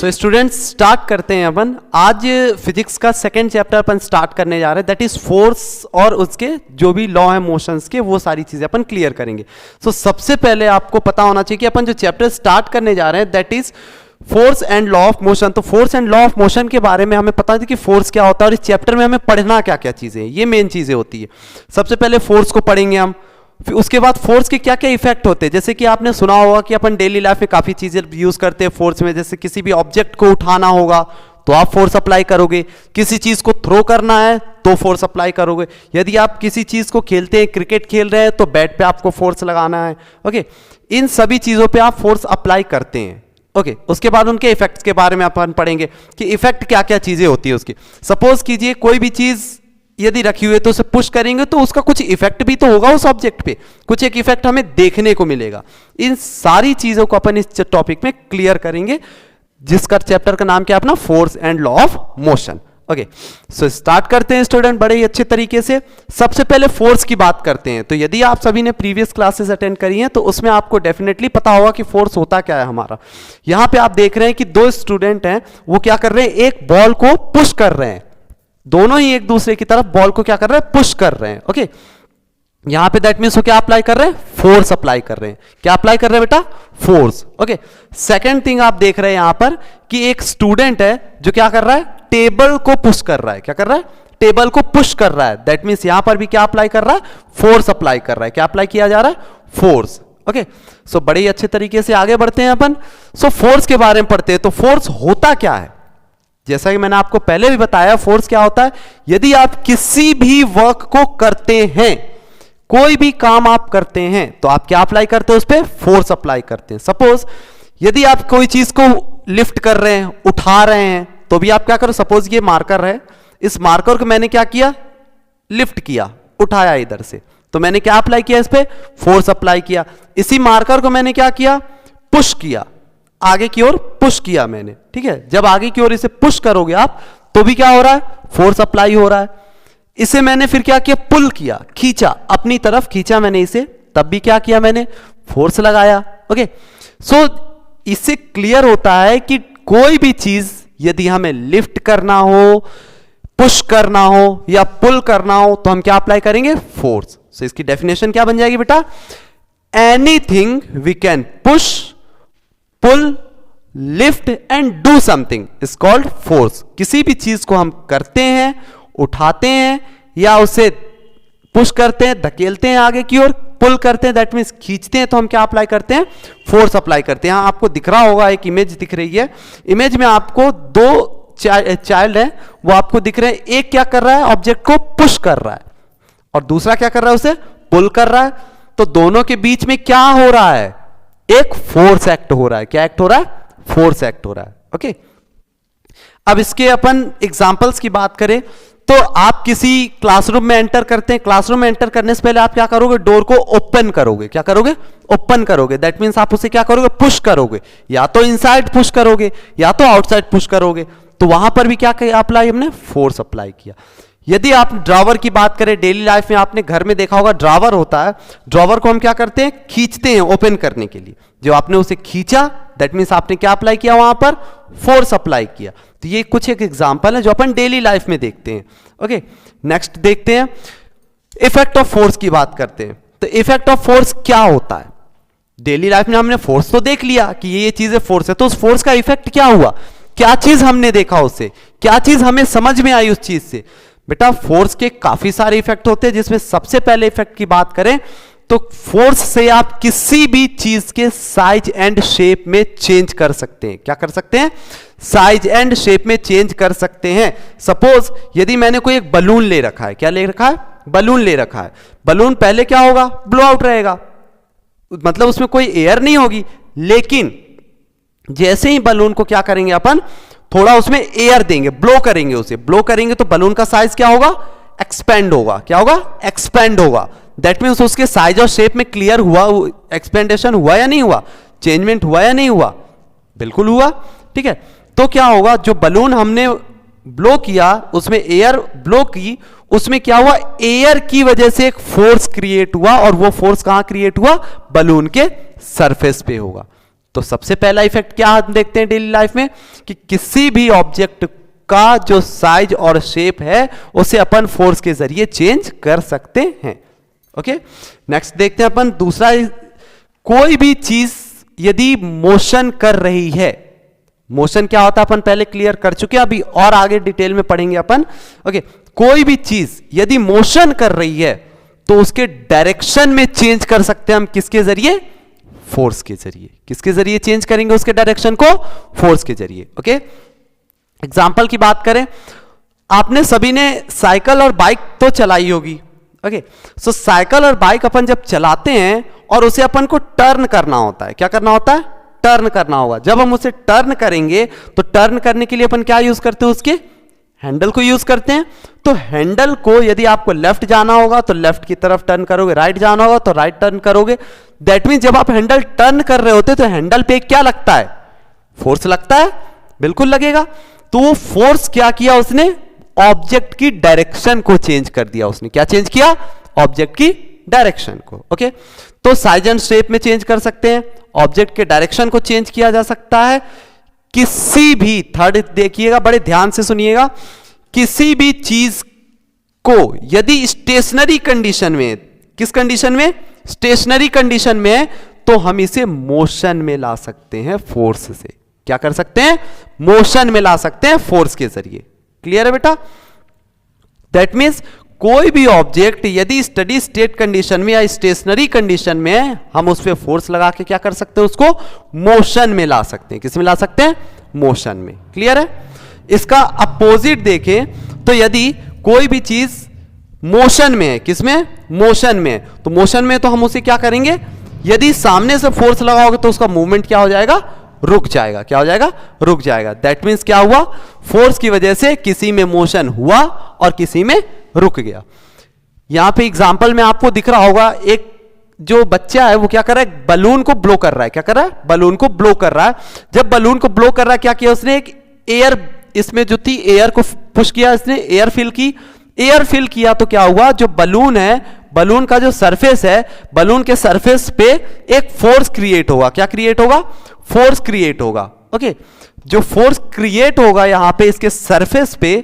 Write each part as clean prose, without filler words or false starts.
So students start करते हैं अपन। आज फिजिक्स का सेकेंड चैप्टर अपन स्टार्ट करने जा रहे हैं, दैट इज फोर्स और उसके जो भी लॉ है मोशंस के, वो सारी चीजें अपन क्लियर करेंगे। सो सबसे पहले आपको पता होना चाहिए कि अपन जो चैप्टर स्टार्ट करने जा रहे हैं that is force and law of motion. तो force and law of motion के बारे में हमें पता है कि फोर्स क्या होता है और इस चैप्टर में हमें पढ़ना क्या क्या चीजें हैं, ये मेन चीजें होती है। सबसे पहले फोर्स को पढ़ेंगे हम, फिर उसके बाद फोर्स के क्या क्या इफेक्ट होते हैं। जैसे कि आपने सुना होगा कि अपन डेली लाइफ में काफी चीजें यूज करते हैं फोर्स में, जैसे किसी भी ऑब्जेक्ट को उठाना होगा तो आप फोर्स अप्लाई करोगे, किसी चीज को थ्रो करना है तो फोर्स अप्लाई करोगे, यदि आप किसी चीज को खेलते हैं, क्रिकेट खेल रहे हैं तो बैट पे आपको फोर्स लगाना है। ओके, इन सभी चीजों पे आप फोर्स अप्लाई करते हैं। ओके, उसके बाद उनके इफेक्ट्स के बारे में अपन पढ़ेंगे कि इफेक्ट क्या क्या चीजें होती है उसकी। सपोज कीजिए कोई भी चीज यदि रखी हुई है तो उसे पुश करेंगे तो उसका कुछ इफेक्ट भी तो होगा उस ऑब्जेक्ट पे, कुछ एक इफेक्ट हमें देखने को मिलेगा। इन सारी चीजों को अपन इस टॉपिक में क्लियर करेंगे, जिसका चैप्टर का नाम क्या है अपना, force and law of motion. Okay, so start करते हैं स्टूडेंट बड़े ही अच्छे तरीके से। सबसे पहले फोर्स की बात करते हैं। तो यदि आप सभी ने प्रीवियस क्लासेस अटेंड करी हैं तो उसमें आपको डेफिनेटली पता होगा कि फोर्स होता क्या है हमारा। यहां पे आप देख रहे हैं कि दो स्टूडेंट हैं, वो क्या कर रहे हैं, एक बॉल को पुश कर रहे हैं, दोनों ही एक दूसरे की तरफ बॉल को क्या कर रहे हैं, पुश कर रहे हैं। ओके, यहां पे दैट मींस वो क्या अप्लाई कर रहे हैं, फोर्स अप्लाई कर रहे हैं। क्या अप्लाई कर रहे हैं बेटा, फोर्स। ओके, सेकंड थिंग आप देख रहे हैं यहां पर कि एक स्टूडेंट है जो क्या कर रहा है, टेबल को पुश कर रहा है। क्या कर रहा है, टेबल को पुश कर रहा है। दैट मींस यहां पर भी क्या अप्लाई कर रहा है, फोर्स अप्लाई कर रहा है। क्या अप्लाई किया जा रहा है, फोर्स। ओके, सो बड़े ही अच्छे तरीके से आगे बढ़ते हैं अपन। सो फोर्स के बारे में पढ़ते हैं। तो फोर्स होता क्या है, जैसा कि मैंने आपको पहले भी बताया, फोर्स क्या होता है, यदि आप किसी भी वर्क को करते हैं, कोई भी काम आप करते हैं तो आप क्या अप्लाई करते हैं, उस पर फोर्स अप्लाई करते हैं। सपोज यदि आप कोई चीज को लिफ्ट कर रहे हैं, उठा रहे हैं, तो भी आप क्या करो, सपोज ये मार्कर है, इस मार्कर को मैंने क्या किया, लिफ्ट किया, उठाया इधर से, तो मैंने क्या अप्लाई किया, इस पर फोर्स अप्लाई किया। इसी मार्कर को मैंने क्या किया, पुश किया, आगे की ओर पुश किया मैंने। ठीक है, जब आगे की ओर इसे पुश करोगे आप तो भी क्या हो रहा है, फोर्स अप्लाई हो रहा है। इसे मैंने फिर क्या किया, पुल किया, खींचा, अपनी तरफ खींचा मैंने इसे, तब भी क्या किया मैंने, फोर्स लगाया। ओके, सो इससे क्लियर होता है कि कोई भी चीज यदि हमें लिफ्ट करना हो, पुश करना हो या पुल करना हो तो हम क्या अप्लाई करेंगे, फोर्स। सो इसकी डेफिनेशन क्या बन जाएगी बेटा, anything we can push, pull, lift and do something is called force. किसी भी चीज को हम करते हैं, उठाते हैं या उसे पुश करते हैं, धकेलते हैं आगे की ओर, पुल करते हैं दैट मींस खींचते हैं, तो हम क्या अप्लाई करते हैं, फोर्स अप्लाई करते हैं। यहां आपको दिख रहा होगा, एक इमेज दिख रही है, इमेज में आपको दो चाइल्ड है, वो आपको दिख रहे हैं, एक क्या कर रहा है, ऑब्जेक्ट को पुश कर रहा है और दूसरा क्या कर रहा है, उसे पुल कर रहा है। तो दोनों के बीच में क्या हो रहा है, एक फोर्स एक्ट हो रहा है। क्या एक्ट हो रहा है, फोर्स एक्ट हो रहा है। ओके, अब इसके अपन एग्जांपल्स की बात करें तो आप किसी क्लासरूम में एंटर करते हैं, क्लासरूम में एंटर करने से पहले आप क्या करोगे, डोर को ओपन करोगे। क्या करोगे, ओपन करोगे, दैट मींस आप उसे क्या करोगे, पुश करोगे, या तो इनसाइड पुश करोगे या तो आउटसाइड पुश करोगे। तो वहां पर भी क्या अप्लाई, हमने फोर्स अप्लाई किया। यदि आप ड्रॉवर की बात करें, डेली लाइफ में आपने घर में देखा होगा ड्रॉवर होता है, ड्रॉवर को हम क्या करते हैं, खींचते हैं ओपन करने के लिए। जो आपने उसे खींचा दैट मींस आपने क्या अप्लाई किया, वहां पर फोर्स अप्लाई किया। तो ये कुछ एक एग्जांपल है जो अपन डेली लाइफ में देखते हैं। ओके, नेक्स्ट देखते हैं, इफेक्ट ऑफ फोर्स की बात करते हैं। तो इफेक्ट ऑफ फोर्स क्या होता है, डेली लाइफ में हमने फोर्स तो देख लिया कि ये चीजें फोर्स है, तो उस फोर्स का इफेक्ट क्या हुआ, क्या चीज हमने देखा उससे, क्या चीज हमें समझ में आई उस चीज से। बेटा फोर्स के काफी सारे इफेक्ट होते हैं, जिसमें सबसे पहले इफेक्ट की बात करें तो फोर्स से आप किसी भी चीज के साइज एंड शेप में चेंज कर सकते हैं। क्या कर सकते हैं, साइज एंड शेप में चेंज कर सकते हैं। सपोज यदि मैंने कोई एक बलून ले रखा है, क्या ले रखा है, बलून ले रखा है, बलून पहले क्या होगा, ब्लो आउट रहेगा, मतलब उसमें कोई एयर नहीं होगी, लेकिन जैसे ही बलून को क्या करेंगे अपन, थोड़ा उसमें एयर देंगे, ब्लो करेंगे, उसे ब्लो करेंगे तो बलून का साइज क्या होगा, एक्सपेंड होगा। क्या होगा, एक्सपेंड होगा। दैट मींस उसके साइज और शेप में क्लियर हुआ, एक्सपेंडेशन हुआ या नहीं हुआ, चेंजमेंट हुआ या नहीं हुआ, बिल्कुल हुआ। ठीक है, तो क्या होगा, जो बलून हमने ब्लो किया, उसमें एयर ब्लो की, उसमें क्या हुआ, एयर की वजह से एक फोर्स क्रिएट हुआ और वो फोर्स कहां क्रिएट हुआ, बलून के सरफेस पे होगा। तो सबसे पहला इफेक्ट क्या हम देखते हैं डेली लाइफ में कि किसी भी ऑब्जेक्ट का जो साइज और शेप है उसे अपन फोर्स के जरिए चेंज कर सकते हैं। ओके, नेक्स्ट देखते हैं अपन दूसरा, कोई भी चीज यदि मोशन कर रही है, मोशन क्या होता है अपन पहले क्लियर कर चुके हैं, अभी और आगे डिटेल में पढ़ेंगे अपन। ओके, कोई भी चीज यदि मोशन कर रही है तो उसके डायरेक्शन में चेंज कर सकते हैं हम किसके जरिए? फोर्स के जरिए। किसके जरिए चेंज करेंगे उसके डायरेक्शन को? फोर्स के जरिए। ओके, एग्जाम्पल की बात करें, आपने सभी ने साइकिल और बाइक तो चलाई होगी। ओके, सो साइकिल और बाइक अपन जब चलाते हैं और उसे अपन को टर्न करना होता है, क्या करना होता है? टर्न करना होगा। जब हम उसे टर्न करेंगे तो टर्न करने के लिए अपन क्या यूज करते हैं? उसके हैंडल को यूज करते हैं। तो हैंडल को यदि आपको लेफ्ट जाना होगा तो लेफ्ट की तरफ टर्न करोगे, राइट जाना होगा तो राइट टर्न करोगे। दैट मीन जब आप हैंडल टर्न कर रहे होते तो हैंडल पे क्या लगता है? फोर्स लगता है, बिल्कुल लगेगा। तो वो फोर्स क्या किया उसने? ऑब्जेक्ट की डायरेक्शन को चेंज कर दिया उसने। क्या चेंज किया? ऑब्जेक्ट की डायरेक्शन को। ओके, तो साइज एंड शेप में चेंज कर सकते हैं, ऑब्जेक्ट के डायरेक्शन को चेंज किया जा सकता है। किसी भी, थर्ड देखिएगा, बड़े ध्यान से सुनिएगा, किसी भी चीज को यदि स्टेशनरी कंडीशन में, किस कंडीशन में? स्टेशनरी कंडीशन में, तो हम इसे मोशन में ला सकते हैं फोर्स से। क्या कर सकते हैं? मोशन में ला सकते हैं फोर्स के जरिए। क्लियर है बेटा? दैट मीन्स कोई भी ऑब्जेक्ट यदि स्टडी स्टेट कंडीशन में या स्टेशनरी कंडीशन में, हम उस पर फोर्स लगा के क्या कर सकते हैं? उसको मोशन में ला सकते हैं। किस में ला सकते हैं? मोशन में। क्लियर है? इसका अपोजिट देखें तो यदि कोई भी चीज मोशन में है, किसमें? मोशन में, तो मोशन में तो हम उसे क्या करेंगे? यदि सामने से फोर्स लगाओगे तो उसका मूवमेंट क्या हो जाएगा? रुक जाएगा। क्या हो जाएगा? रुक जाएगा। दैट मीन्स क्या हुआ? फोर्स की वजह से किसी में मोशन हुआ और किसी में रुक गया। यहां पे एग्जांपल में आपको दिख रहा होगा, एक जो बच्चा है वो क्या कर रहा है? बलून को ब्लो कर रहा है। क्या कर रहा है? बलून को ब्लो कर रहा है। जब बलून को ब्लो कर रहा है, क्या किया उसने? एक एयर इसमें जो थी, एयर को पुश किया, इसने एयर फिल की। एयर फिल किया तो क्या हुआ? जो बलून है, बलून का जो सरफेस है, बलून के सरफेस पे एक फोर्स क्रिएट होगा। क्या क्रिएट होगा? फोर्स क्रिएट होगा। ओके, जो फोर्स क्रिएट होगा यहां पे इसके सरफेस पे,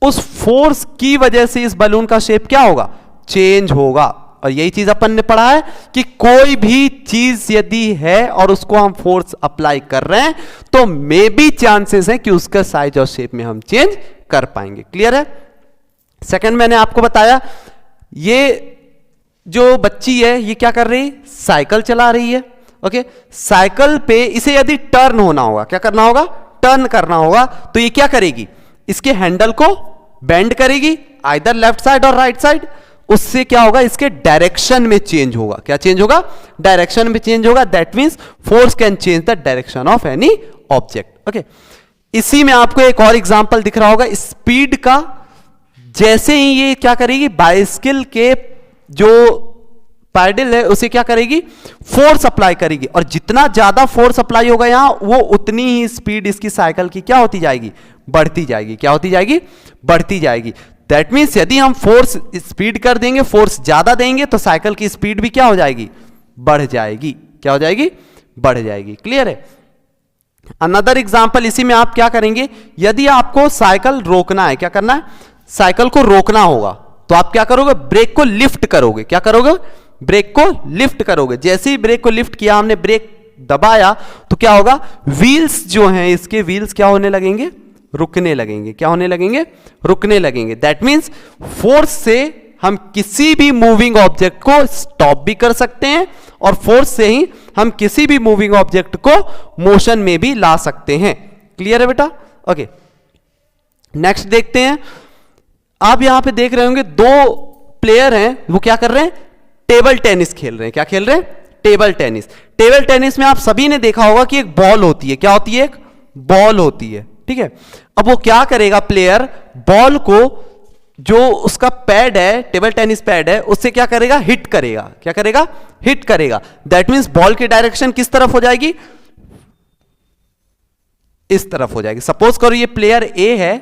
उस फोर्स की वजह से इस बलून का शेप क्या होगा? चेंज होगा। और यही चीज अपन ने पढ़ा है कि कोई भी चीज यदि है और उसको हम फोर्स अप्लाई कर रहे हैं तो मे बी चांसेस है कि उसका साइज और शेप में हम चेंज कर पाएंगे। क्लियर है? सेकंड मैंने आपको बताया, ये जो बच्ची है ये क्या कर रही? साइकिल चला रही है। ओके, साइकिल पे इसे यदि टर्न होना होगा, क्या करना होगा? टर्न करना होगा। तो ये क्या करेगी? इसके हैंडल को बेंड करेगी, आइदर लेफ्ट साइड और राइट साइड। उससे क्या होगा? इसके डायरेक्शन में चेंज होगा। क्या चेंज होगा? डायरेक्शन में चेंज होगा। That means force can change the direction of any object. Okay, इसी में आपको एक और एग्जांपल दिख रहा होगा स्पीड का। जैसे ही ये क्या करेगी? बाइसिकल के जो पैडल है उसे क्या करेगी? फोर्स अप्लाई करेगी, और जितना ज्यादा फोर्स अप्लाई होगा यहां, वो उतनी ही स्पीड इसकी साइकिल की क्या होती जाएगी? बढ़ती जाएगी। क्या होती जाएगी? बढ़ती जाएगी। दैट मीन्स यदि हम फोर्स स्पीड कर देंगे, फोर्स ज्यादा देंगे, तो साइकिल की स्पीड भी क्या हो जाएगी? बढ़ जाएगी। क्या हो जाएगी? बढ़ जाएगी। क्लियर है? अनदर एग्जांपल, इसी में आप क्या करेंगे? यदि आपको साइकिल रोकना है, क्या करना है? साइकिल को रोकना होगा, तो आप क्या करोगे? ब्रेक को लिफ्ट करोगे। क्या करोगे? ब्रेक को लिफ्ट करोगे। जैसे ही ब्रेक को लिफ्ट किया हमने, ब्रेक दबाया, तो क्या होगा? व्हील्स जो हैं इसके, व्हील्स क्या होने लगेंगे? रुकने लगेंगे। क्या होने लगेंगे? रुकने लगेंगे। दैट मीन्स फोर्स से हम किसी भी मूविंग ऑब्जेक्ट को स्टॉप भी कर सकते हैं, और फोर्स से ही हम किसी भी मूविंग ऑब्जेक्ट को मोशन में भी ला सकते हैं। क्लियर है बेटा? ओके, नेक्स्ट देखते हैं। आप यहां पे देख रहे होंगे दो प्लेयर हैं, वो क्या कर रहे हैं? टेबल टेनिस खेल रहे हैं। क्या खेल रहे हैं? Table tennis. टेबल टेनिस में आप सभी ने देखा होगा कि एक बॉल होती है। क्या होती है? एक बॉल होती है। ठीक है, अब वो क्या करेगा? प्लेयर बॉल को, जो उसका पैड है, टेबल टेनिस पैड है, उससे क्या करेगा? हिट करेगा। क्या करेगा? हिट करेगा। दैट मीन्स बॉल की डायरेक्शन किस तरफ हो जाएगी? इस तरफ हो जाएगी। सपोज करो ये प्लेयर ए है,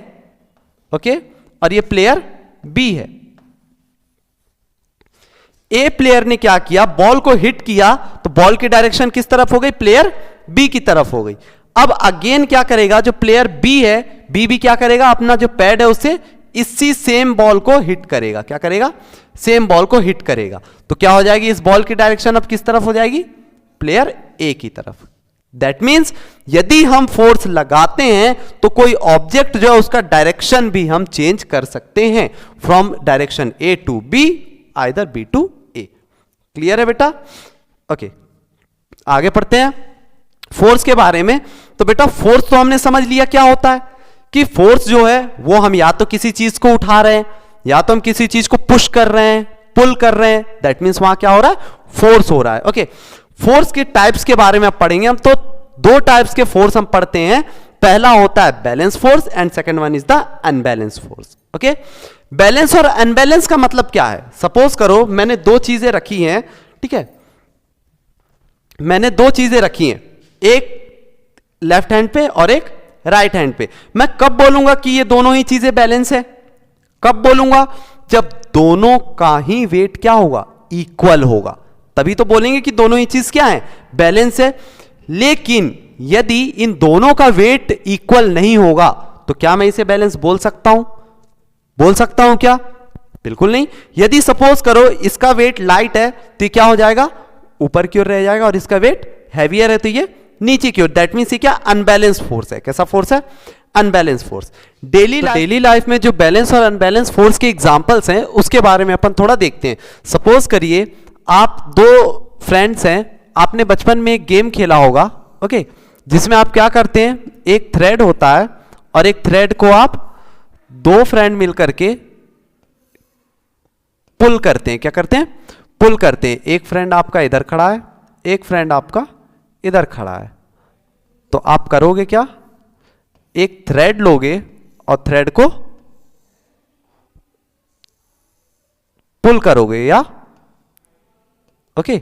ओके, और ये प्लेयर बी है। ए प्लेयर ने क्या किया, बॉल को हिट किया तो बॉल की डायरेक्शन किस तरफ हो गई, प्लेयर बी की तरफ हो गई। अब अगेन क्या करेगा, जो प्लेयर बी है, बी भी क्या करेगा, अपना जो पैड है उससे इसी सेम बॉल को हिट करेगा। क्या करेगा, सेम बॉल को हिट करेगा। तो क्या हो जाएगी, इस बॉल की डायरेक्शन अब किस तरफ हो जाएगी, प्लेयर ए की तरफ। दैट मीन्स यदि हम फोर्स लगाते हैं तो कोई ऑब्जेक्ट जो है उसका डायरेक्शन भी हम चेंज कर सकते हैं, from direction A to B, either B to A. Clear है बेटा? ओके, आगे पढ़ते हैं फोर्स के बारे में। तो बेटा फोर्स तो हमने समझ लिया क्या होता है, कि फोर्स जो है वो हम या तो किसी चीज को उठा रहे हैं, या तो हम किसी चीज को पुश कर रहे हैं, पुल कर रहे हैं। दैट मीन्स वहां क्या हो रहा है, फोर्स हो रहा है। ओके, फोर्स के टाइप्स के बारे में अब पढ़ेंगे हम। तो दो टाइप्स के फोर्स हम पढ़ते हैं, पहला होता है balance force and second one is the unbalance force. Okay, balance और अनबैलेंस का मतलब क्या है, सपोज करो मैंने दो चीजें रखी हैं, ठीक है, मैंने दो चीजें रखी हैं, एक लेफ्ट हैंड पे और एक राइट हैंड पे। मैं कब बोलूंगा कि ये दोनों ही चीजें बैलेंस है, कब बोलूंगा, जब दोनों का ही वेट क्या होगा, इक्वल होगा, तभी तो बोलेंगे कि दोनों ही चीज क्या है, बैलेंस है। लेकिन यदि इन दोनों का वेट इक्वल नहीं होगा तो क्या मैं इसे बैलेंस बोल सकता हूं, बोल सकता हूं क्या, बिल्कुल नहीं। यदि सपोज करो इसका वेट लाइट है तो ये क्या हो जाएगा, ऊपर की ओर रह जाएगा, और इसका वेट हैवियर है तो ये नीचे की ओर। दैट मीन्स ये क्या, अनबैलेंस फोर्स है। कैसा फोर्स है, अनबैलेंस फोर्स। डेली लाइफ में जो बैलेंस और अनबैलेंस फोर्स के एग्जांपल्स हैं उसके बारे में अपन थोड़ा देखते हैं। सपोज करिए आप दो फ्रेंड्स हैं, आपने बचपन में एक गेम खेला होगा, ओके, जिसमें आप क्या करते हैं, एक थ्रेड होता है और एक थ्रेड को आप दो फ्रेंड मिलकर के पुल करते हैं। क्या करते हैं, पुल करते हैं। एक फ्रेंड आपका इधर खड़ा है, एक फ्रेंड आपका इधर खड़ा है, तो आप करोगे क्या, एक थ्रेड लोगे और थ्रेड को पुल करोगे, या ओके।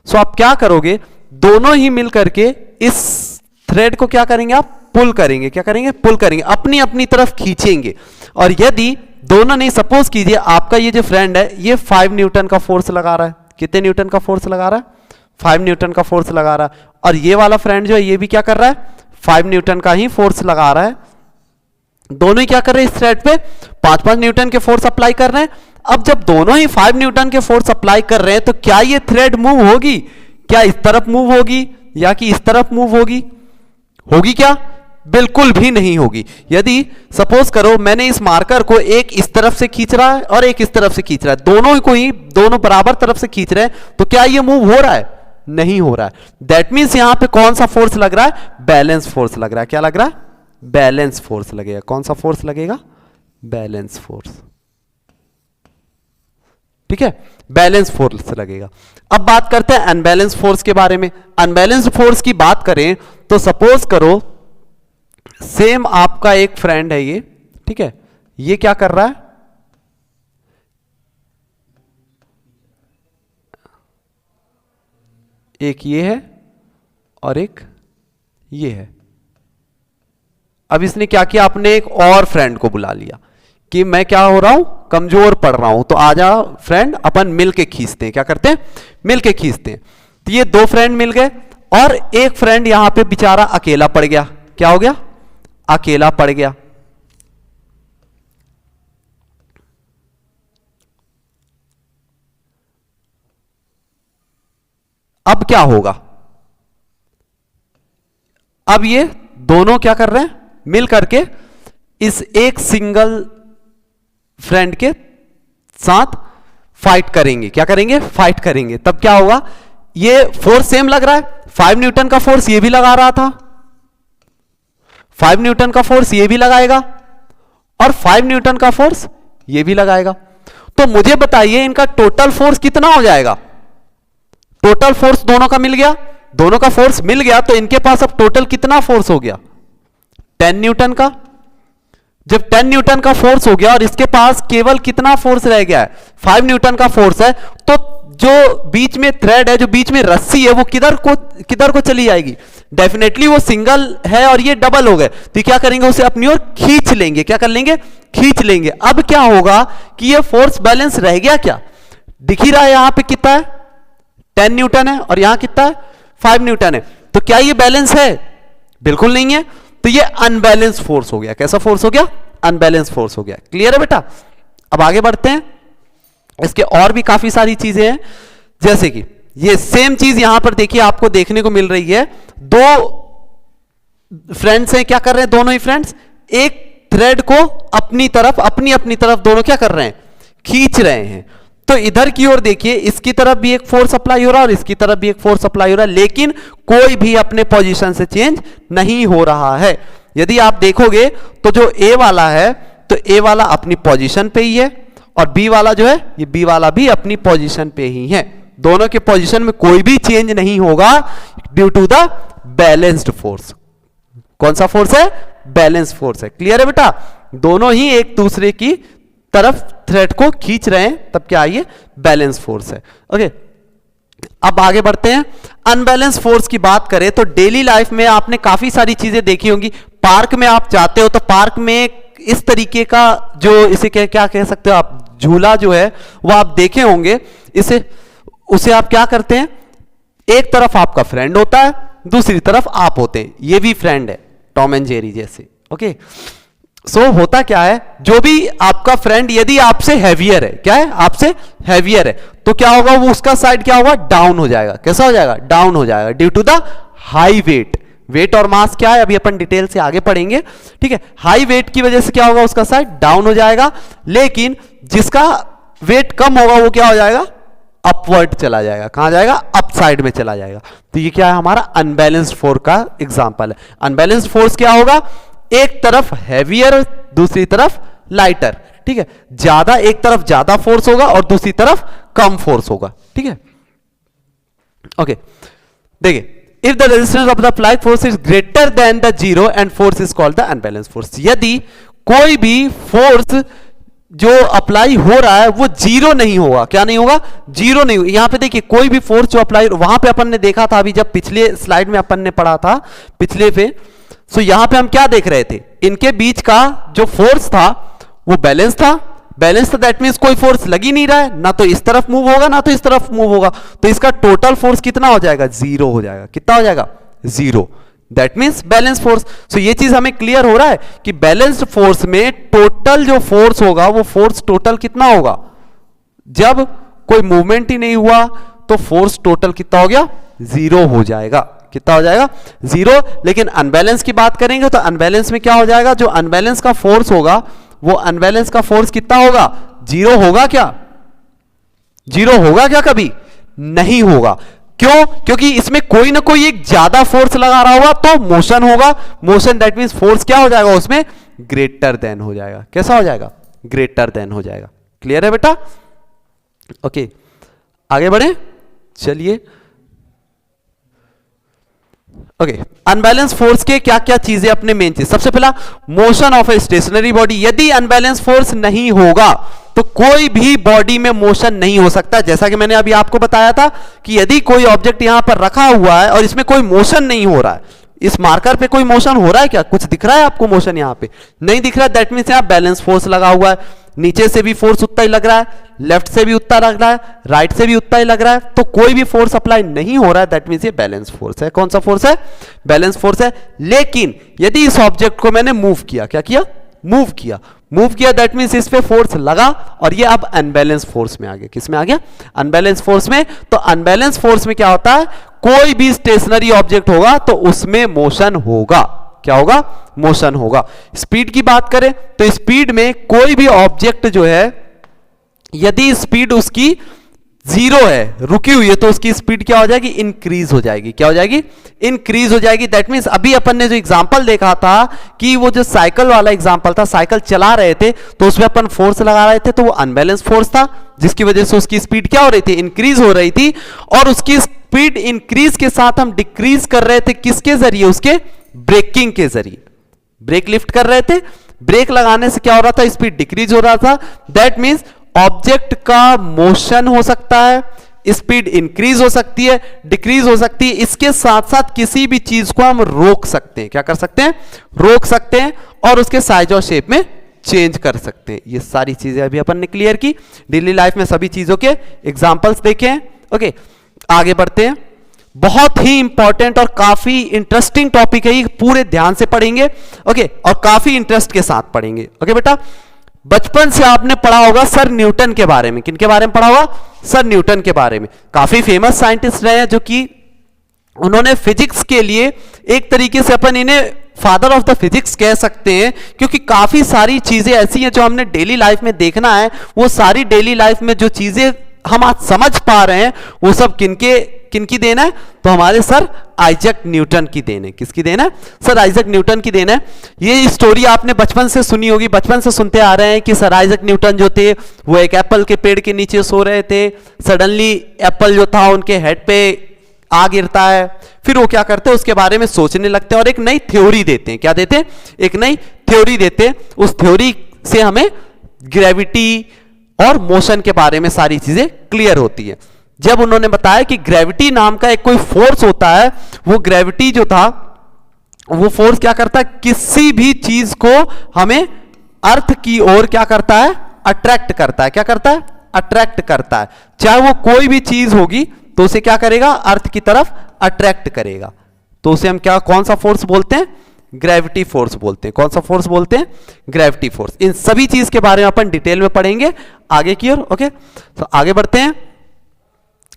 सो आप क्या करोगे, दोनों ही मिलकर के इस थ्रेड को क्या करेंगे, आप पुल करेंगे। क्या करेंगे, पुल करेंगे, अपनी अपनी तरफ खींचेंगे। और यदि दोनों नहीं, सपोज कीजिए आपका ये जो फ्रेंड है ये 5 न्यूटन का फोर्स लगा रहा है, कितने न्यूटन का फोर्स लगा रहा है, 5 न्यूटन का फोर्स लगा रहा है, और ये वाला फ्रेंड जो है ये भी क्या कर रहा है, 5 न्यूटन का ही फोर्स लगा रहा है। दोनों ही क्या कर रहे हैं, इस थ्रेड पे 5-5 न्यूटन के फोर्स अप्लाई कर रहे हैं। अब जब दोनों ही 5 न्यूटन के फोर्स अप्लाई कर रहे हैं तो क्या ये थ्रेड मूव होगी, क्या इस तरफ मूव होगी या कि इस तरफ मूव होगी, होगी क्या, बिल्कुल भी नहीं होगी। यदि सपोज करो मैंने इस मार्कर को एक इस तरफ से खींच रहा है और एक इस तरफ से खींच रहा है, दोनों को ही दोनों बराबर तरफ से खींच रहे हैं, तो क्या ये मूव हो रहा है, नहीं हो रहा है। दैट मीन्स यहां पे कौन सा फोर्स लग रहा है, बैलेंस फोर्स लग रहा है। क्या लग रहा है, बैलेंस फोर्स लगेगा। कौन सा फोर्स लगेगा, बैलेंस फोर्स, ठीक है, बैलेंस फोर्स लगेगा। अब बात करते हैं अनबैलेंस फोर्स के बारे में। अनबैलेंस फोर्स की बात करें तो सपोज करो सेम आपका एक फ्रेंड है ये, ठीक है, ये क्या कर रहा है, एक ये है और एक ये है। अब इसने क्या किया, अपने एक और फ्रेंड को बुला लिया कि मैं क्या हो रहा हूं, कमजोर पड़ रहा हूं, तो आजा फ्रेंड अपन मिल के खींचते हैं। क्या करते हैं, मिल के खींचते हैं। तो ये दो फ्रेंड मिल गए और एक फ्रेंड यहां पे बेचारा अकेला पड़ गया। क्या हो गया, अकेला पड़ गया। अब क्या होगा, अब ये दोनों क्या कर रहे हैं, मिल करके इस एक सिंगल फ्रेंड के साथ फाइट करेंगे। क्या करेंगे, फाइट करेंगे। तब क्या होगा, ये फोर्स सेम लग रहा है, 5 न्यूटन का फोर्स ये भी लगा रहा था, 5 न्यूटन का फोर्स ये भी लगाएगा और 5 न्यूटन का फोर्स ये भी लगाएगा। तो मुझे बताइए इनका टोटल फोर्स कितना हो जाएगा। टोटल फोर्स दोनों का मिल गया, दोनों का फोर्स मिल गया, तो इनके पास अब टोटल कितना फोर्स हो गया, 10 न्यूटन का। जब 10 न्यूटन का फोर्स हो गया और इसके पास केवल कितना फोर्स रह गया है, 5 न्यूटन का फोर्स है, तो जो बीच में थ्रेड है, जो बीच में रस्सी है, वो किधर को चली जाएगी, डेफिनेटली वो सिंगल है और ये डबल हो गए, तो क्या करेंगे, उसे अपनी ओर खींच लेंगे। क्या कर लेंगे, खींच लेंगे। अब क्या होगा कि ये फोर्स बैलेंस रह गया, क्या दिख ही रहा है यहां पे कितना है, 10 न्यूटन है, और यहां कितना है, 5 न्यूटन है। तो क्या ये बैलेंस है? बिल्कुल नहीं है। तो ये अनबैलेंस फोर्स हो गया। कैसा फोर्स हो गया? अनबैलेंस फोर्स हो गया। क्लियर है बेटा? अब आगे बढ़ते हैं। इसके और भी काफी सारी चीजें हैं, जैसे कि ये सेम चीज यहां पर देखिए आपको देखने को मिल रही है। दो फ्रेंड्स हैं, क्या कर रहे हैं दोनों ही फ्रेंड्स? एक थ्रेड को अपनी तरफ, अपनी अपनी तरफ दोनों क्या कर रहे हैं? खींच रहे हैं। तो इधर की ओर देखिए, इसकी तरफ भी एक फोर्स अप्लाई हो रहा है और इसकी तरफ भी एक फोर्स अप्लाई हो रहा है, लेकिन कोई भी अपने पोजीशन से चेंज नहीं हो रहा है। यदि आप देखोगे तो जो ए वाला है, तो ए वाला अपनी पोजीशन पे ही है, और बी वाला जो है, ये बी वाला भी अपनी पोजीशन पे ही है। दोनों के पोजीशन में कोई भी चेंज नहीं होगा due to the balanced force. कौन सा फोर्स है? बैलेंस फोर्स है। क्लियर है बेटा? दोनों ही एक दूसरे की तरफ थ्रेड को खींच रहे हैं, तब क्या है? ये बैलेंस फोर्स है। ओके, अब आगे बढ़ते हैं। अनबैलेंस फोर्स की बात करें तो डेली लाइफ में आपने काफी सारी चीजें देखी होंगी। पार्क में आप जाते हो तो पार्क में इस तरीके का जो इसे क्या कह सकते हो आप, झूला जो है वो आप देखे होंगे। उसे आप क्या करते हैं? एक तरफ आपका फ्रेंड होता है, दूसरी तरफ आप होते हैं। ये भी फ्रेंड है, टॉम एंड जेरी जैसे। ओके, सो होता क्या है, जो भी आपका फ्रेंड यदि आपसे हैवियर है, क्या है? आपसे हैवियर है, तो क्या होगा? वो उसका साइड क्या होगा? डाउन हो जाएगा। कैसा हो जाएगा? डाउन हो जाएगा, due to the high weight. Weight और मास क्या है, अभी अपन डिटेल से आगे पढ़ेंगे। ठीक है, हाई वेट की वजह से क्या होगा? उसका साइड डाउन हो जाएगा। लेकिन जिसका वेट कम होगा वो क्या हो जाएगा? अपवर्ड चला जाएगा। कहां जाएगा? अप साइड में चला जाएगा। तो ये क्या है? हमारा अनबैलेंस्ड फोर्स का एग्जांपल है। अनबैलेंस्ड फोर्स क्या होगा? एक तरफ हैवियर, दूसरी तरफ लाइटर। ठीक है, ज्यादा, एक तरफ ज्यादा फोर्स होगा और दूसरी तरफ कम फोर्स होगा। ठीक है, ओके, देखिए, if the resistance of the applied force is greater than the zero and force is called the unbalanced force. यदि कोई भी फोर्स जो अप्लाई हो रहा है वो जीरो नहीं होगा, क्या नहीं होगा? जीरो नहीं होगा। यहां पे देखिए, कोई भी फोर्स जो अप्लाई, वहां पे अपन ने देखा था अभी जब पिछले स्लाइड में अपन ने पढ़ा था, पिछले पे, सो यहां पे हम क्या देख रहे थे? इनके बीच का जो फोर्स था वो बैलेंस था। बैलेंस था, दैट मींस कोई फोर्स लग ही नहीं रहा है, ना तो इस तरफ मूव होगा ना तो इस तरफ मूव होगा। तो इसका टोटल फोर्स कितना हो जाएगा? जीरो हो जाएगा। कितना हो जाएगा? Zero. That means balance force. So ये चीज हमें क्लियर हो रहा है कि बैलेंस्ड फोर्स में टोटल जो फोर्स होगा वो फोर्स टोटल कितना होगा? जब कोई मूवमेंट ही नहीं हुआ तो फोर्स टोटल कितना हो गया? जीरो हो जाएगा। कितना हो जाएगा? जीरो। लेकिन अनबैलेंस की बात करेंगे तो अनबैलेंस में क्या हो जाएगा? जो अनबैलेंस का फोर्स होगा वो अनबैलेंस का फोर्स कितना होगा? जीरो होगा क्या? जीरो होगा क्या? कभी नहीं होगा। क्यों? क्योंकि इसमें कोई ना कोई एक ज्यादा फोर्स लगा रहा होगा तो मोशन होगा। मोशन, दैट मींस फोर्स क्या हो जाएगा? उसमें ग्रेटर देन हो जाएगा। कैसा हो जाएगा? ग्रेटर देन हो जाएगा। क्लियर है बेटा? ओके, आगे बढ़े, चलिए। ओके, अनबैलेंस फोर्स के क्या क्या चीजें अपने मेन चीज। सबसे पहला, motion of a stationary body. यदि अनबैलेंस फोर्स नहीं होगा तो कोई भी बॉडी में मोशन नहीं हो सकता। जैसा कि मैंने अभी आपको बताया था कि यदि कोई ऑब्जेक्ट यहां पर रखा हुआ है और इसमें कोई मोशन नहीं हो रहा है, इस मार्कर पे कोई मोशन हो रहा है क्या? कुछ दिख रहा है आपको मोशन? यहां पे नहीं दिख रहा है, दैट मींस यहां बैलेंस फोर्स लगा हुआ है। नीचे से भी फोर्स उतना ही लग रहा है, लेफ्ट से भी उतना लग रहा है, राइट से भी उतना ही लग रहा है, तो कोई भी फोर्स अप्लाई नहीं हो रहा है, दैट मींस ये बैलेंस फोर्स है। कौन सा फोर्स है? बैलेंस फोर्स है। लेकिन यदि इस ऑब्जेक्ट को मैंने मूव किया, क्या किया? मूव किया। मूव किया, दैट मींस इस पे फोर्स लगा और ये अब अनबैलेंस फोर्स में आ गया। किस में आ गया? अनबैलेंस फोर्स में। तो अनबैलेंस फोर्स में क्या होता है? कोई भी स्टेशनरी ऑब्जेक्ट होगा तो उसमें मोशन होगा। क्या होगा? मोशन होगा। स्पीड की बात करें तो स्पीड में कोई भी ऑब्जेक्ट जो है, यदि स्पीड उसकी जीरो है, रुकी हुई है, तो उसकी स्पीड क्या हो जाएगी? इंक्रीज हो जाएगी। क्या हो जाएगी? इंक्रीज हो जाएगी। दैट मींस अभी अपन ने जो एग्जांपल देखा था कि वो जो साइकिल वाला एग्जांपल था, साइकिल चला रहे थे तो उसमें अपन फोर्स लगा रहे थे, तो वो अनबैलेंस फोर्स था जिसकी वजह से उसकी स्पीड क्या हो रही थी? इंक्रीज हो रही थी। और उसकी स्पीड इंक्रीज के साथ हम डिक्रीज कर रहे थे, किसके जरिए? उसके ब्रेकिंग के जरिए। ब्रेक लिफ्ट कर रहे थे, ब्रेक लगाने से क्या हो रहा था? स्पीड डिक्रीज हो रहा था। दैट मींस ऑब्जेक्ट का मोशन हो सकता है, स्पीड इंक्रीज हो सकती है, डिक्रीज हो सकती है। इसके साथ साथ किसी भी चीज को हम रोक सकते हैं। क्या कर सकते हैं? रोक सकते हैं और उसके साइज और शेप में चेंज कर सकते हैं। ये सारी चीजें अभी अपन ने क्लियर की, डेली लाइफ में सभी चीजों के एग्जांपल्स देखे हैं। ओके, आगे बढ़ते हैं। बहुत ही इंपॉर्टेंट और काफी इंटरेस्टिंग टॉपिक है, ये पूरे ध्यान से पढ़ेंगे। ओके, और काफी इंटरेस्ट के साथ पढ़ेंगे। ओके बेटा, बचपन से आपने पढ़ा होगा सर न्यूटन के बारे में। किनके बारे में पढ़ा होगा? सर न्यूटन के बारे में। काफी फेमस साइंटिस्ट रहे हैं, जो कि उन्होंने फिजिक्स के लिए एक तरीके से अपन इन्हें फादर ऑफ द फिजिक्स कह सकते हैं, क्योंकि काफी सारी चीजें ऐसी हैं जो हमने डेली लाइफ में देखना है, वो सारी डेली लाइफ में जो चीजें हम आज समझ पा रहे हैं वो सब किनकी देन है? तो हमारे सर आइजैक न्यूटन की देन है। किसकी देन है? सर आइजैक न्यूटन की देन है। ये स्टोरी आपने बचपन से सुनी होगी, बचपन से सुनते आ रहे हैं कि सर आइजैक न्यूटन जो थे वो एक एप्पल के पेड़ के नीचे सो रहे थे, सडनली एप्पल जो था उनके हेड पे आ गिरता है, फिर वो क्या करते हैं उसके बारे में सोचने लगते हैं और एक नई थ्योरी देते हैं। क्या देते हैं? एक नई थ्योरी देते हैं। उस थ्योरी से हमें ग्रेविटी और मोशन के बारे में सारी चीजें क्लियर होती है। जब उन्होंने बताया कि ग्रेविटी नाम का एक कोई फोर्स होता है, वो ग्रेविटी जो था वो फोर्स क्या करता है? किसी भी चीज को हमें अर्थ की ओर क्या करता है? अट्रैक्ट करता है। क्या करता है? अट्रैक्ट करता है। चाहे वो कोई भी चीज होगी तो उसे क्या करेगा? अर्थ की तरफ अट्रैक्ट करेगा। तो उसे हम क्या, कौन सा फोर्स बोलते हैं? ग्रेविटी फोर्स बोलते हैं। कौन सा फोर्स बोलते हैं? Gravity force. इन सभी चीज के बारे में अपन डिटेल में पढ़ेंगे आगे की ओर। ओके, तो आगे बढ़ते हैं।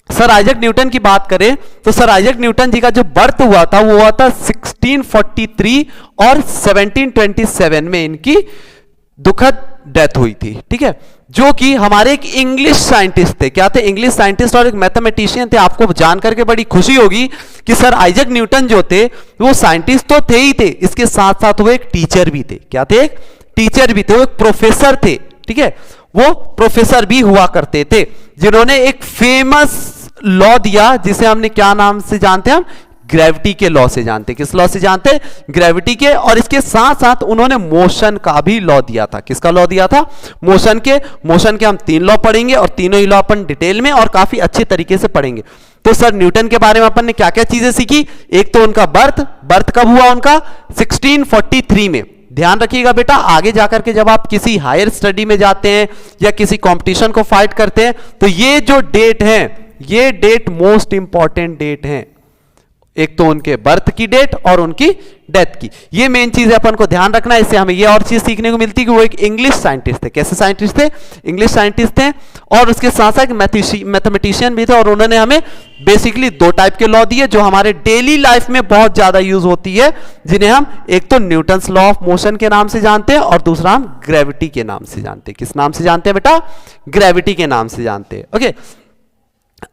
सर आइजैक न्यूटन की बात करें तो सर आइजैक न्यूटन जी का जो बर्थ हुआ था वो हुआ था 1643 और 1727 में इनकी दुखद डेथ हुई थी। ठीक है, जो कि हमारे एक इंग्लिश साइंटिस्ट थे। क्या थे? इंग्लिश साइंटिस्ट और एक मैथमेटिशियन थे। आपको जान करके बड़ी खुशी होगी कि सर आइजैक न्यूटन जो थे वो साइंटिस्ट तो थे ही थे, इसके साथ साथ वो एक टीचर भी थे। क्या थे? एक टीचर भी थे, वो एक प्रोफेसर थे। ठीक है, वो प्रोफेसर भी हुआ करते थे, जिन्होंने एक फेमस लॉ दिया जिसे हमने क्या नाम से जानते हैं? हम ग्रेविटी के लॉ से जानते हैं। किस लॉ से जानते हैं? ग्रेविटी के। और इसके साथ साथ उन्होंने मोशन का भी लॉ दिया था। किसका लॉ दिया था? मोशन के। मोशन के हम 3 लॉ पढ़ेंगे और तीनों ही लॉ अपन डिटेल में और काफी अच्छे तरीके से पढ़ेंगे। तो सर न्यूटन के बारे में अपन ने क्या क्या चीजें सीखी? एक तो उनका बर्थ कब हुआ उनका? 1643 में। ध्यान रखिएगा बेटा, आगे जाकर के जब आप किसी हायर स्टडी में जाते हैं या किसी कंपटीशन को फाइट करते हैं तो ये जो डेट है, ये डेट मोस्ट इंपॉर्टेंट डेट है। एक तो उनके बर्थ की डेट और उनकी डेथ की, ये मेन चीज है, अपन को ध्यान रखना है। इससे हमें ये और चीज सीखने को मिलती है कि वो एक इंग्लिश साइंटिस्ट थे। कैसे साइंटिस्ट थे? इंग्लिश साइंटिस्ट थे। और उसके साथ साथ मैथमेटिशियन भी थे। और उन्होंने हमें बेसिकली 2 टाइप के लॉ दिए जो हमारे डेली लाइफ में बहुत ज्यादा यूज होती है, जिन्हें हम एक तो न्यूटन्स लॉ ऑफ मोशन के नाम से जानते हैं और दूसरा हम ग्रेविटी के नाम से जानते हैं। किस नाम से जानते हैं बेटा? ग्रेविटी के नाम से जानते हैं। ओके,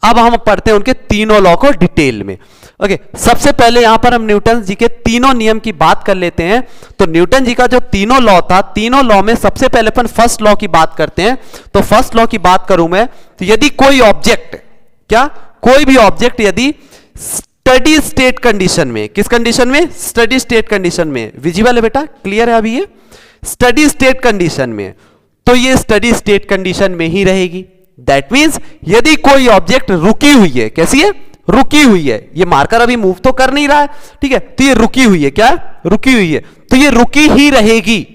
अब हम पढ़ते हैं उनके तीनों लॉ को डिटेल में। ओके, सबसे पहले यहां पर हम न्यूटन जी के तीनों नियम की बात कर लेते हैं। तो न्यूटन जी का जो तीनों लॉ था, तीनों लॉ में सबसे पहले अपन फर्स्ट लॉ की बात करते हैं। तो फर्स्ट लॉ की बात करूं मैं, तो यदि कोई ऑब्जेक्ट, क्या कोई भी ऑब्जेक्ट यदि स्टडी स्टेट कंडीशन में, किस कंडीशन में? स्टडी स्टेट कंडीशन में। विजिबल है बेटा? क्लियर है अभी? ये स्टडी स्टेट कंडीशन में, तो ये स्टडी स्टेट कंडीशन में ही रहेगी। दैट मीन्स यदि कोई ऑब्जेक्ट रुकी हुई है, कैसी है? रुकी हुई है। ये मार्कर अभी मूव तो कर नहीं रहा है, ठीक है, तो ये रुकी हुई है। क्या? रुकी हुई है, तो ये रुकी ही रहेगी।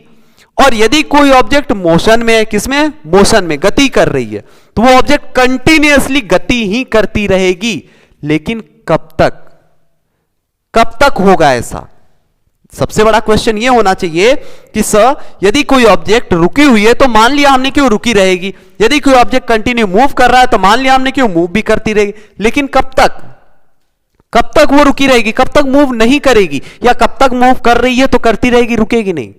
और यदि कोई ऑब्जेक्ट मोशन में है, किसमें? मोशन में, गति कर रही है, तो वो ऑब्जेक्ट कंटिन्यूअसली गति ही करती रहेगी। लेकिन कब तक? कब तक होगा ऐसा? सबसे बड़ा क्वेश्चन ये होना चाहिए कि सर यदि कोई ऑब्जेक्ट रुकी हुई है तो मान लिया हमने कि वो रुकी रहेगी। यदि कोई ऑब्जेक्ट कंटिन्यू मूव कर रहा है तो मान लिया हमने कि वो मूव भी करती रहेगी। लेकिन कब तक? कब तक वो रुकी रहेगी? कब तक मूव नहीं करेगी? या कब तक मूव कर रही है तो करती रहेगी, रुकेगी नहीं?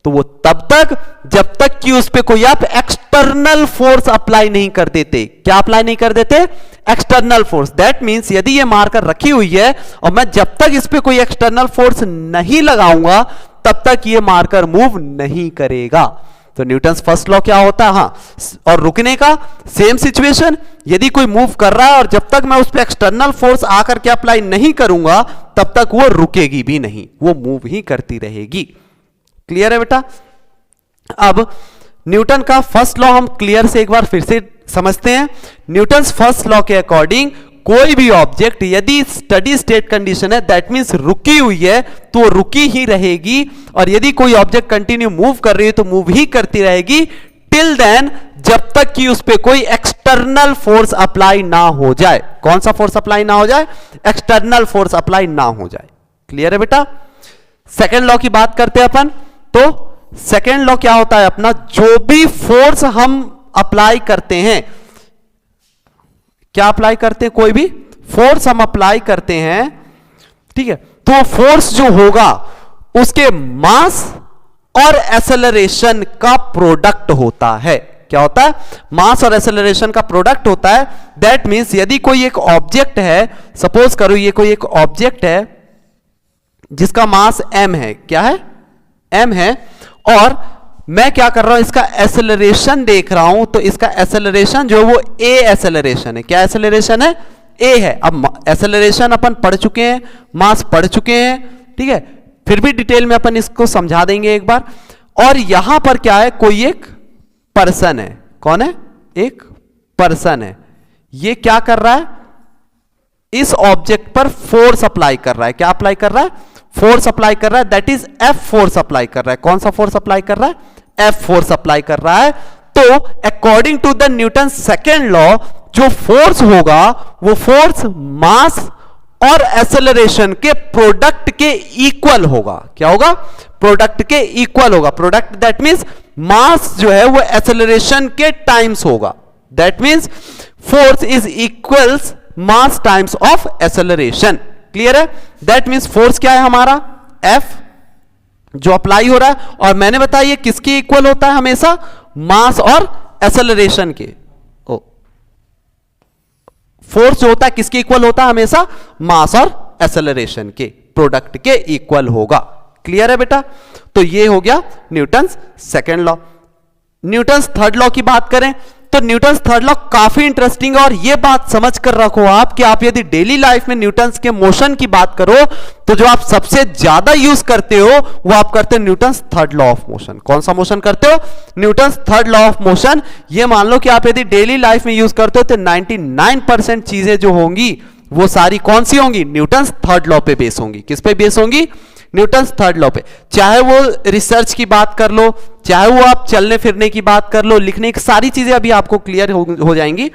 तो वो तब तक जब तक कि उस पर कोई आप एक्सटर्नल फोर्स अप्लाई नहीं कर देते। क्या अप्लाई नहीं कर देते? External force. दैट मींस यदि ये मार्कर रखी हुई है और मैं जब तक इस पे कोई एक्सटर्नल फोर्स नहीं लगाऊंगा तब तक ये मार्कर मूव नहीं करेगा। तो न्यूटन्स फर्स्ट लॉ क्या होता है? हाँ, और रुकने का सेम सिचुएशन, यदि कोई मूव कर रहा है और जब तक मैं उस पर एक्सटर्नल फोर्स आकर के अप्लाई नहीं करूंगा तब तक वो रुकेगी भी नहीं, वो मूव ही करती रहेगी। क्लियर है बेटा? अब न्यूटन का फर्स्ट लॉ हम क्लियर से एक बार फिर से समझते हैं। न्यूटन्स फर्स्ट लॉ के अकॉर्डिंग कोई भी ऑब्जेक्ट यदि स्टडी स्टेट कंडीशन है दैट मींस रुकी हुई है तो रुकी ही रहेगी, और यदि कोई ऑब्जेक्ट कंटिन्यू मूव कर रही है तो मूव ही करती रहेगी टिल देन, जब तक कि उस पर कोई एक्सटर्नल फोर्स अप्लाई ना हो जाए। कौन सा फोर्स अप्लाई ना हो जाए? एक्सटर्नल फोर्स अप्लाई ना हो जाए। क्लियर है बेटा? सेकेंड लॉ की बात करते हैं अपन, तो सेकेंड लॉ क्या होता है अपना, जो भी फोर्स हम अप्लाई करते हैं, क्या अप्लाई करते हैं, कोई भी फोर्स हम अप्लाई करते हैं, ठीक है, तो फोर्स जो होगा उसके मास और एक्सेलरेशन का प्रोडक्ट होता है। क्या होता है? मास और एक्सेलरेशन का प्रोडक्ट होता है। दैट मींस यदि कोई एक ऑब्जेक्ट है, सपोज करो ये कोई एक ऑब्जेक्ट है जिसका मास m है, क्या है? m है, और मैं क्या कर रहा हूं, इसका एक्सेलरेशन देख रहा हूं, तो इसका एक्सेलरेशन जो वो a एक्सेलरेशन है। क्या एक्सेलरेशन है? a है। अब एक्सेलरेशन अपन पढ़ चुके हैं, मास पढ़ चुके हैं, ठीक है, फिर भी डिटेल में अपन इसको समझा देंगे एक बार। और यहां पर क्या है, कोई एक पर्सन है। कौन है? एक पर्सन है। ये क्या कर रहा है, इस ऑब्जेक्ट पर फोर्स अप्लाई कर रहा है। क्या अप्लाई कर रहा है? फोर्स अप्लाई कर रहा है, that is F force apply कर रहा है। कौन सा फोर्स अप्लाई कर रहा है? F फोर्स अप्लाई कर रहा है। तो according to the Newton second law जो फोर्स होगा वो फोर्स मास और एक्सेलरेशन के प्रोडक्ट के इक्वल होगा। क्या होगा? प्रोडक्ट के इक्वल होगा। प्रोडक्ट दैट मींस मास जो है वो एक्सेलरेशन के टाइम्स होगा। That means force is equals mass times of acceleration. Clear है? दैट मींस फोर्स क्या है हमारा? F जो अप्लाई हो रहा है, और मैंने बताया ये किसके इक्वल होता है हमेशा? मास और एक्सेलरेशन के। फोर्स जो होता है किसके इक्वल होता है हमेशा? मास और एक्सेलरेशन के प्रोडक्ट के इक्वल होगा। क्लियर है बेटा? तो ये हो गया Newton's second law. Newton's third law की बात करें तो न्यूटन्स थर्ड लॉ काफी इंटरेस्टिंग है, और यह बात समझ कर रखो आप कि आप यदि डेली लाइफ में न्यूटन्स के मोशन की बात करो तो जो आप सबसे ज्यादा यूज करते हो वो आप करते हो Newton's third law of motion. कौन सा मोशन करते हो? Newton's third law of motion. ये मान लो कि आप यदि डेली लाइफ में यूज करते हो तो 99% चीजें जो होंगी वो सारी कौन सी होंगी? न्यूटन्स थर्ड लॉ पे बेस होंगी। किस पे बेस होंगी? न्यूटन्स थर्ड लॉ पे। चाहे वो रिसर्च की बात कर लो, चाहे वो आप चलने फिरने की बात कर लो, लिखने की, सारी चीजें अभी आपको क्लियर हो जाएंगी।